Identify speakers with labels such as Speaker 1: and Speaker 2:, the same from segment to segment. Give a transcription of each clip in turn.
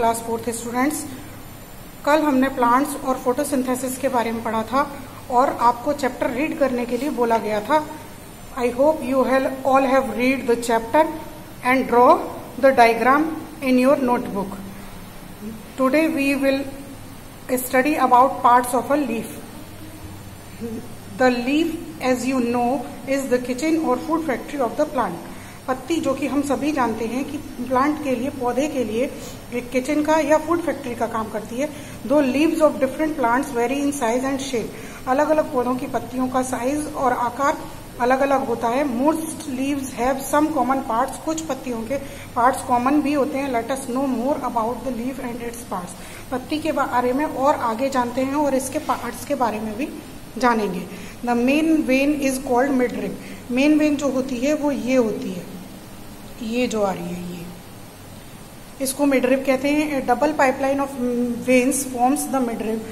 Speaker 1: Class 4th students. कल हमने plants और फोटोसिंथेसिस के बारे में पढ़ा था और आपको चैप्टर रीड करने के लिए बोला गया था। I hope you all have read the chapter and draw the diagram in your notebook. Today we will study about parts of a leaf. The leaf, as you know, is the kitchen or food factory of the plant. पत्ती, जो कि हम सभी जानते हैं कि plant के लिए, पौधे के लिए एक किचन का या फूड फैक्ट्री का काम करती है। दो leaves of different plants very in size and shape. अलग अलग पौधों की पत्तियों का साइज और आकार अलग अलग होता है। Most leaves have some common parts. कुछ पत्तियों के पार्ट्स कॉमन भी होते हैं। Let us know more about the leaf and its parts. पत्ती के बारे में और आगे जानते हैं और इसके पार्ट्स के बारे में भी जानेंगे। The main when is called midrib. Main vein जो होती है वो ये होती है, ये जो आ रही है, ये इसको मिडरिब कहते हैं। Double pipeline of veins forms the midrib.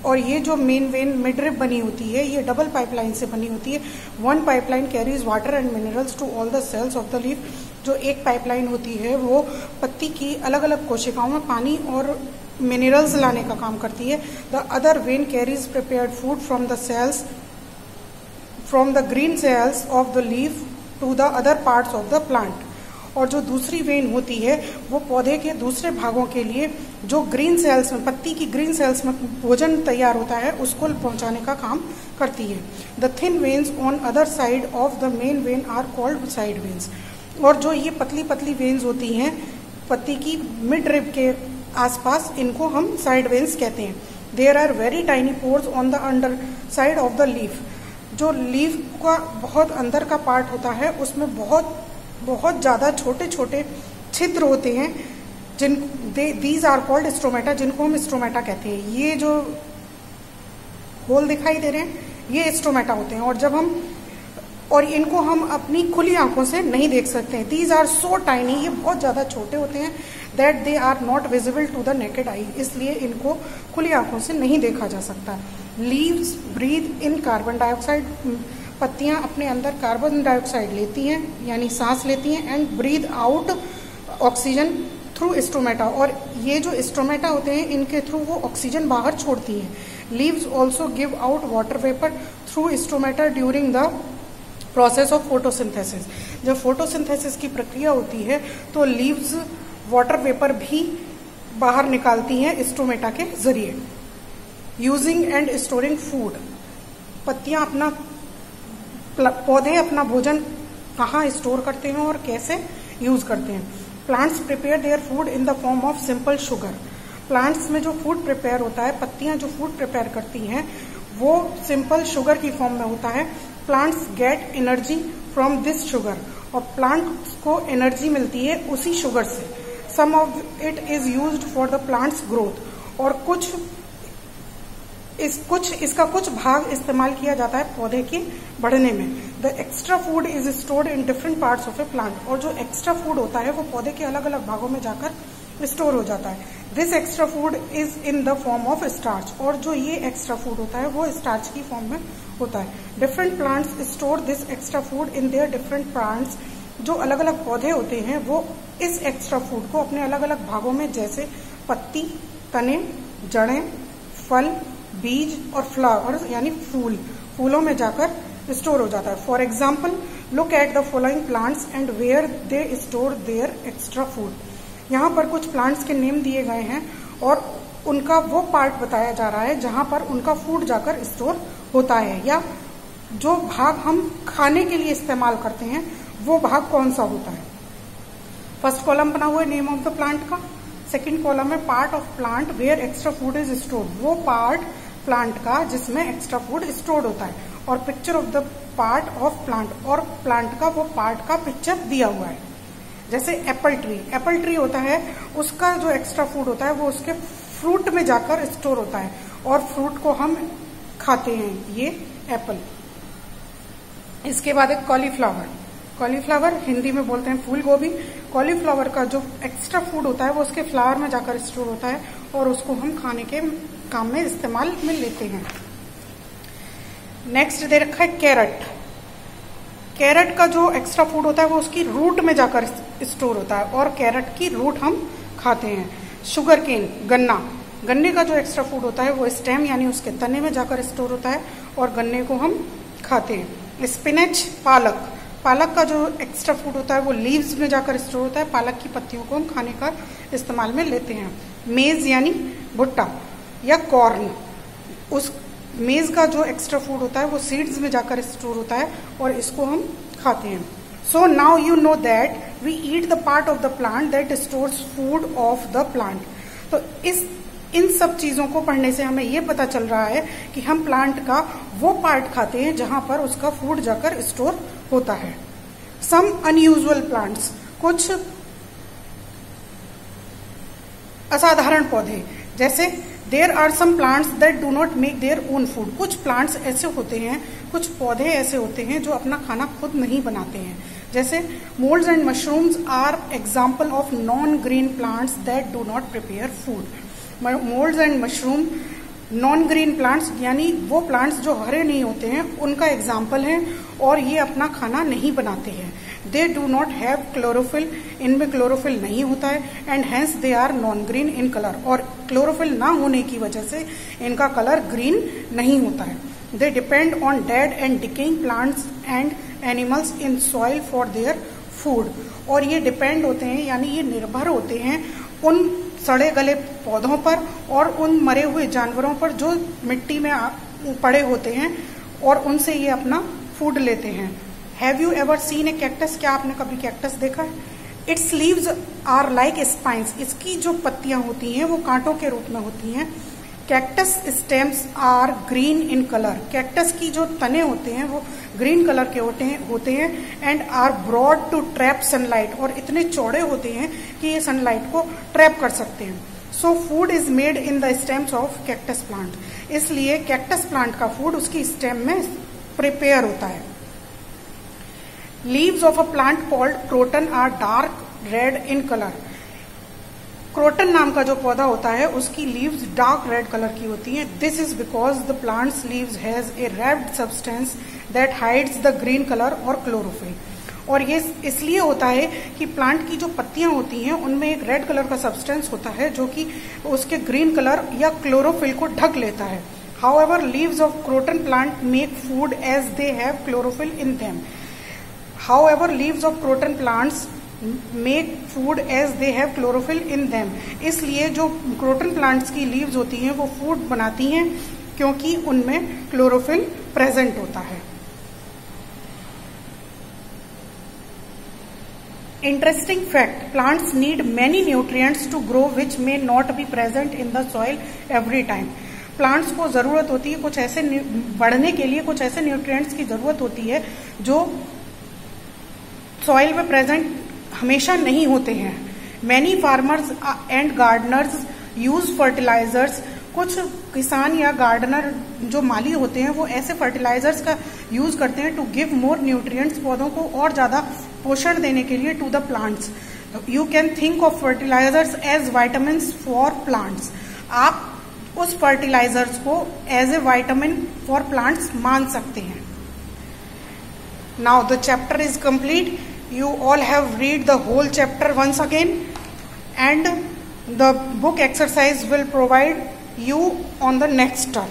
Speaker 1: और ये जो मेन वेन मिडरिब बनी होती है, ये डबल पाइपलाइन से बनी होती है। One pipeline carries water and minerals to all the cells of the leaf. जो एक पाइपलाइन होती है वो पत्ती की अलग अलग कोशिकाओं में पानी और मिनरल्स लाने का काम करती है। The other vein carries prepared food from the cells, from the green cells of the leaf to the other parts of the plant. और जो दूसरी वेन होती है वो पौधे के दूसरे भागों के लिए जो ग्रीन सेल्स में, पत्ती की ग्रीन सेल्स में भोजन तैयार होता है उसको पहुंचाने का काम करती है। The thin veins on other side of the main vein are called side veins. और जो ये पतली पतली वेन्स होती हैं पत्ती की मिड रिब के आसपास, इनको हम साइड वेन्स कहते हैं। There are very tiny pores on the underside of the leaf. जो लीफ का बहुत अंदर का पार्ट होता है उसमें बहुत ज्यादा छोटे छोटे छिद्र होते हैं, दीज आर कॉल्ड स्ट्रोमेटा, जिनको हम स्ट्रोमेटा कहते हैं। ये जो होल दिखाई दे रहे हैं ये स्ट्रोमेटा होते हैं। और इनको हम अपनी खुली आंखों से नहीं देख सकते हैं। दीज आर सो टाइनी, ये बहुत ज्यादा छोटे होते हैं, that they are not visible to the naked eye, इसलिए इनको खुली आंखों से नहीं देखा जा सकता। Leaves breathe in carbon dioxide. पत्तियां अपने अंदर कार्बन डाइऑक्साइड लेती हैं, यानी सांस लेती हैं, and breathe out oxygen through stomata. और ये जो स्ट्रोमेटा होते हैं इनके थ्रू वो ऑक्सीजन बाहर छोड़ती हैं। Leaves also give out water vapour through stromata during the process of photosynthesis. जब फोटोसिंथेसिस की प्रक्रिया होती है तो लीव्स वाटर वेपर भी बाहर निकालती हैं स्ट्रोमेटा के जरिए। Using and storing food. पत्तियां पौधे अपना भोजन कहाँ स्टोर करते हैं और कैसे यूज करते हैं। Plants prepare their food in the form of simple sugar. Plants में जो फूड प्रिपेयर होता है, पत्तियां जो फूड प्रिपेयर करती हैं वो सिंपल शुगर की फॉर्म में होता है। Plants get energy from this sugar. और प्लांट्स को एनर्जी मिलती है उसी शुगर से। Some of it is used for the plants growth. और इसका कुछ भाग इस्तेमाल किया जाता है पौधे के बढ़ने में। The extra food is stored in different parts of A plant. और जो एक्स्ट्रा फूड होता है वो पौधे के अलग अलग भागों में जाकर स्टोर हो जाता है। This extra food is in the form of starch. और जो ये एक्स्ट्रा फूड होता है वो स्टार्च की फॉर्म में होता है। Different plants store this extra food in their different plants. जो अलग अलग पौधे होते हैं वो इस एक्स्ट्रा फूड को अपने अलग अलग भागों में, जैसे पत्ती, तने, जड़ें, फल, बीज और फ्लावर यानी फूलों में जाकर स्टोर हो जाता है। For example look at the following plants and where they store their extra food. यहाँ पर कुछ प्लांट्स के नेम दिए गए हैं और उनका वो पार्ट बताया जा रहा है जहां पर उनका फूड जाकर स्टोर होता है, या जो भाग हम खाने के लिए इस्तेमाल करते हैं वो भाग कौन सा होता है। फर्स्ट कॉलम बना हुआ है नेम ऑफ द प्लांट का। सेकेंड कॉलम में part of plant where extra food is stored. वो पार्ट प्लांट का जिसमें एक्स्ट्रा फूड स्टोर्ड होता है। और picture of the part of plant. और प्लांट का वो पार्ट का पिक्चर दिया हुआ है। जैसे एप्पल ट्री होता है, उसका जो एक्स्ट्रा फूड होता है वो उसके फ्रूट में जाकर स्टोर होता है और फ्रूट को हम खाते हैं, ये एप्पल। इसके बाद एक कॉलीफ्लावर हिंदी में बोलते हैं फूल गोभी। कॉलीफ्लावर का जो एक्स्ट्रा फूड होता है वो उसके फ्लावर में जाकर स्टोर होता है और उसको हम खाने के काम में इस्तेमाल में लेते हैं। नेक्स्ट दे रखा है कैरेट। कैरेट का जो एक्स्ट्रा फूड होता है वो उसकी रूट में जाकर स्टोर होता है और कैरेट की रूट हम खाते हैं। शुगर केन, गन्ना, गन्ने का जो एक्स्ट्रा फूड होता है वो स्टेम यानी उसके तने में जाकर स्टोर होता है और गन्ने को हम खाते हैं। स्पिनच, पालक, पालक का जो एक्स्ट्रा फूड होता है वो लीव्स में जाकर स्टोर होता है, पालक की पत्तियों को हम खाने का इस्तेमाल में लेते हैं। मेज यानी भुट्टा या कॉर्न, उस मेज का जो एक्स्ट्रा फूड होता है वो सीड्स में जाकर स्टोर होता है और इसको हम खाते हैं। So now you know that we eat the part of the plant that stores food of the plant. तो इन सब चीजों को पढ़ने से हमें ये पता चल रहा है कि हम प्लांट का वो पार्ट खाते हैं जहां पर उसका फूड जाकर स्टोर होता है। सम अनयूजुअल प्लांट्स, कुछ असाधारण पौधे, जैसे there are some plants that do not make their own food. कुछ प्लांट्स ऐसे होते हैं, कुछ पौधे ऐसे होते हैं जो अपना खाना खुद नहीं बनाते हैं, जैसे moulds and mushrooms are example of non green plants that do not prepare food. Moulds and mushroom non green plants यानी वो प्लांट्स जो हरे नहीं होते हैं उनका एग्जाम्पल है और ये अपना खाना नहीं बनाते हैं। They do not have chlorophyll, इनमें क्लोरोफिल नहीं होता है, and hence they are non green in colour, और क्लोरोफिल ना होने की वजह से इनका कलर ग्रीन नहीं होता है। They depend on dead and decaying plants and animals in soil for their food, और ये डिपेंड होते हैं यानी ये निर्भर होते हैं उन सड़े गले पौधों पर और उन मरे हुए जानवरों पर जो मिट्टी में पड़े होते हैं और उनसे ये अपना फूड लेते हैं। Have you ever seen a cactus, क्या आपने कभी कैक्टस देखा है? Its leaves are like spines, इसकी जो पत्तियां होती हैं वो कांटों के रूप में होती हैं। Cactus stems are green in colour, cactus की जो तने होते हैं वो ग्रीन कलर के होते हैं and are broad to trap sunlight, और इतने चौड़े होते हैं कि ये सनलाइट को ट्रैप कर सकते हैं। So food is made in the stems of cactus plant, इसलिए कैक्टस प्लांट का फूड उसकी स्टेम में प्रिपेयर होता है। Leaves of a plant called croton are dark red in colour, croton नाम का जो पौधा होता है उसकी लीव्स डार्क रेड कलर की होती हैं। This is because the plants leaves has a red substance that hides the green colour और क्लोरोफिल, और ये इसलिए होता है कि प्लांट की जो पत्तियां होती हैं उनमें एक रेड कलर का सब्सटेंस होता है जो कि उसके ग्रीन कलर या क्लोरोफिल को ढक लेता है। However leaves of croton plant make food as they have chlorophyll in them, however leaves of croton plants make food as they have chlorophyll in them, इसलिए जो क्रोटन प्लांट्स की leaves होती हैं वो फूड बनाती हैं क्योंकि उनमें क्लोरोफिल प्रेजेंट होता है। Interesting fact, plants need many nutrients to grow which may not be present in the soil every time. Plants को जरूरत होती है कुछ ऐसे बढ़ने के लिए, कुछ ऐसे न्यूट्रिएंट्स की जरूरत होती है जो सॉइल में प्रेजेंट हमेशा नहीं होते हैं। Many farmers and gardeners use fertilizers, कुछ किसान या गार्डनर जो माली होते हैं वो ऐसे फर्टिलाइजर्स का यूज करते हैं टू गिव मोर न्यूट्रिएंट्स, पौधों को और ज्यादा पोषण देने के लिए to the plants. You can think of fertilizers as vitamins for plants, आप उस फर्टिलाइजर्स को as a vitamin for plants मान सकते हैं। Now the chapter is complete. You all have read the whole chapter once again, and the book exercise will provide you on the next term.